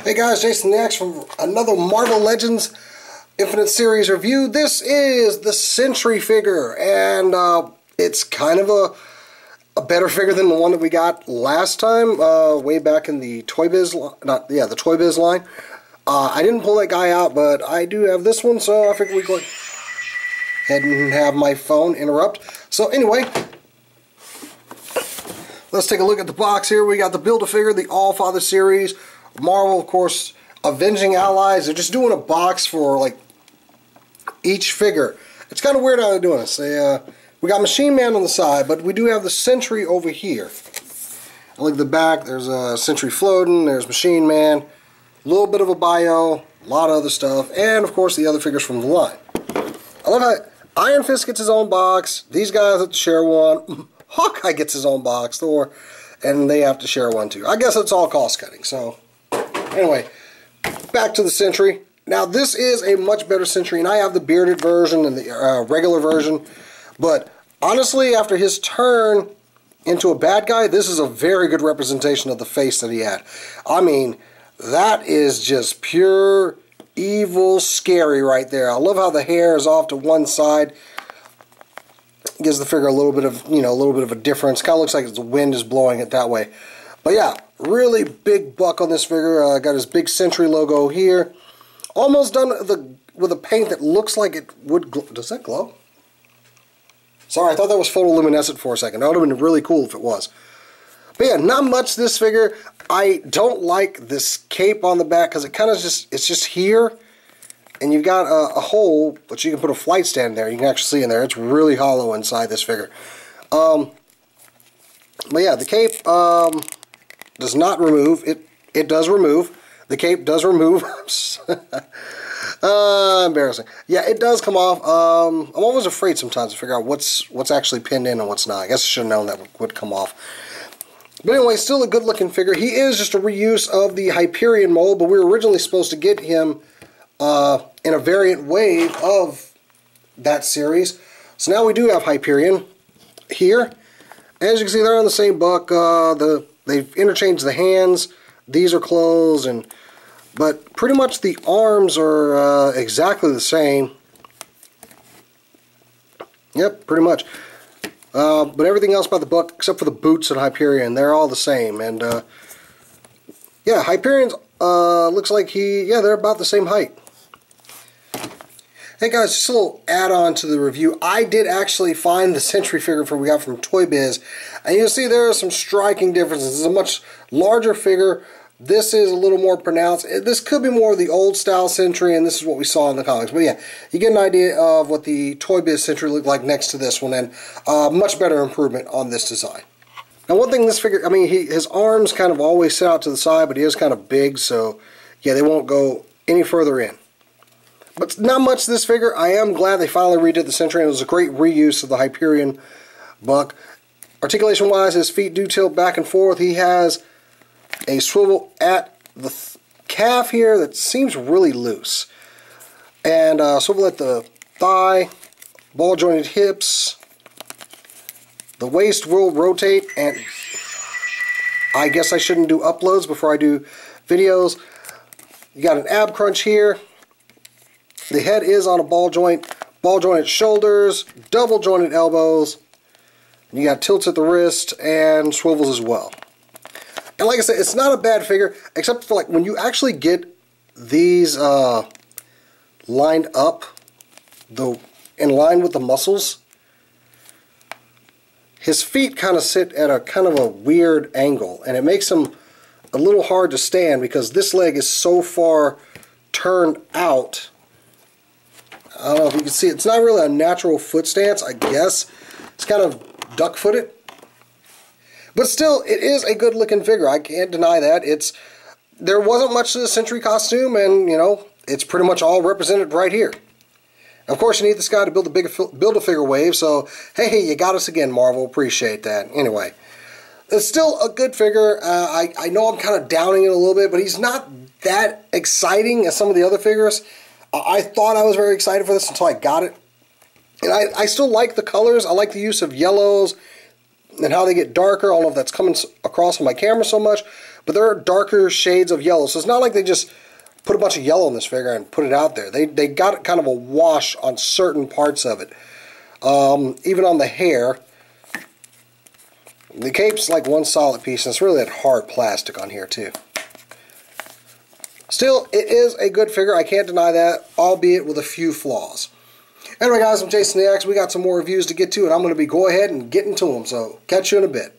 Hey guys, Jason the Axe from another Marvel Legends Infinite Series review. This is the Sentry figure, and it's kind of a better figure than the one that we got last time, way back in the Toy Biz, the Toy Biz line. I didn't pull that guy out, but I do have this one, so I figured we'd go ahead and have my phone interrupt. So anyway, let's take a look at the box here. We got the Build-A-Figure, the Allfather series. Marvel, of course, Avenging Allies. They're just doing a box for, like, each figure. It's kind of weird how they're doing this. We got Machine Man on the side, but we do have the Sentry over here. And look at the back. There's a Sentry floating. There's Machine Man. A little bit of a bio. A lot of other stuff. And, of course, the other figures from the line. I love how Iron Fist gets his own box. These guys have to share one. Hawkeye gets his own box. Thor. And they have to share one, too. I guess it's all cost-cutting, so... Anyway, back to the Sentry. Now, this is a much better Sentry, and I have the bearded version and the regular version. But, honestly, after his turn into a bad guy, this is a very good representation of the face that he had. I mean, that is just pure evil scary right there. I love how the hair is off to one side. Gives the figure a little bit of, a little bit of a difference. Kind of looks like the wind is blowing it that way. But yeah, really big buck on this figure. Got his big Sentry logo here. Almost done with a paint that looks like it would glow. Does that glow? Sorry, I thought that was photoluminescent for a second. That would have been really cool if it was. But yeah, not much this figure. I don't like this cape on the back because it kind of it's just here. And you've got a hole, but you can put a flight stand there. You can actually see in there. It's really hollow inside this figure. But yeah, the cape does not remove. It does remove. The cape does remove. Embarrassing. Yeah, it does come off. I'm always afraid sometimes to figure out what's actually pinned in and what's not. I guess I should have known that would come off. But anyway, still a good-looking figure. He is just a reuse of the Hyperion mold, but we were originally supposed to get him in a variant wave of that series. So now we do have Hyperion here. As you can see, they're on the same buck. They've interchanged the hands. These are closed, but pretty much the arms are exactly the same. Yep, pretty much. But everything else about the buck, except for the boots and Hyperion, they're all the same. And yeah, Hyperion's looks like they're about the same height. Hey guys, just a little add-on to the review. I did actually find the Sentry figure we got from Toy Biz, and you'll see there are some striking differences. This is a much larger figure. This is a little more pronounced. This could be more of the old style Sentry, and this is what we saw in the comics. But yeah, you get an idea of what the Toy Biz Sentry looked like next to this one, and much better improvement on this design. Now one thing this figure, I mean, his arms kind of always sit out to the side, but he is kind of big, so yeah, they won't go any further in. But not much this figure. I am glad they finally redid the Sentry, and it was a great reuse of the Hyperion buck. Articulation-wise, his feet do tilt back and forth. He has a swivel at the calf here that seems really loose. And swivel at the thigh, ball-jointed hips. The waist will rotate, and I guess I shouldn't do uploads before I do videos. You got an ab crunch here. The head is on a ball jointed shoulders, double jointed elbows. You got tilts at the wrist and swivels as well. And like I said, it's not a bad figure, except for like when you actually get these lined up, in line with the muscles. His feet kind of sit at a kind of a weird angle, and it makes him a little hard to stand because this leg is so far turned out. I don't know if you can see, it's not really a natural foot stance, I guess. It's kind of duck-footed. But still, it is a good-looking figure. I can't deny that. There wasn't much to the Sentry costume, and, it's pretty much all represented right here. Of course, you need this guy to build a figure wave, so, hey, you got us again, Marvel. Appreciate that. Anyway, it's still a good figure. I know I'm kind of downing it a little bit, but he's not that exciting as some of the other figures. I thought I was very excited for this until I got it. And I still like the colors. I like the use of yellows and how they get darker. I don't know if that's coming across on my camera so much. but there are darker shades of yellow. So it's not like they just put a bunch of yellow in this figure and put it out there. They got kind of a wash on certain parts of it. Even on the hair. The cape's like one solid piece, and it's really that hard plastic on here too. Still, it is a good figure. I can't deny that, albeit with a few flaws. Anyway, guys, I'm Jason the X. We got some more reviews to get to, and I'm going to go ahead and get into them. So, catch you in a bit.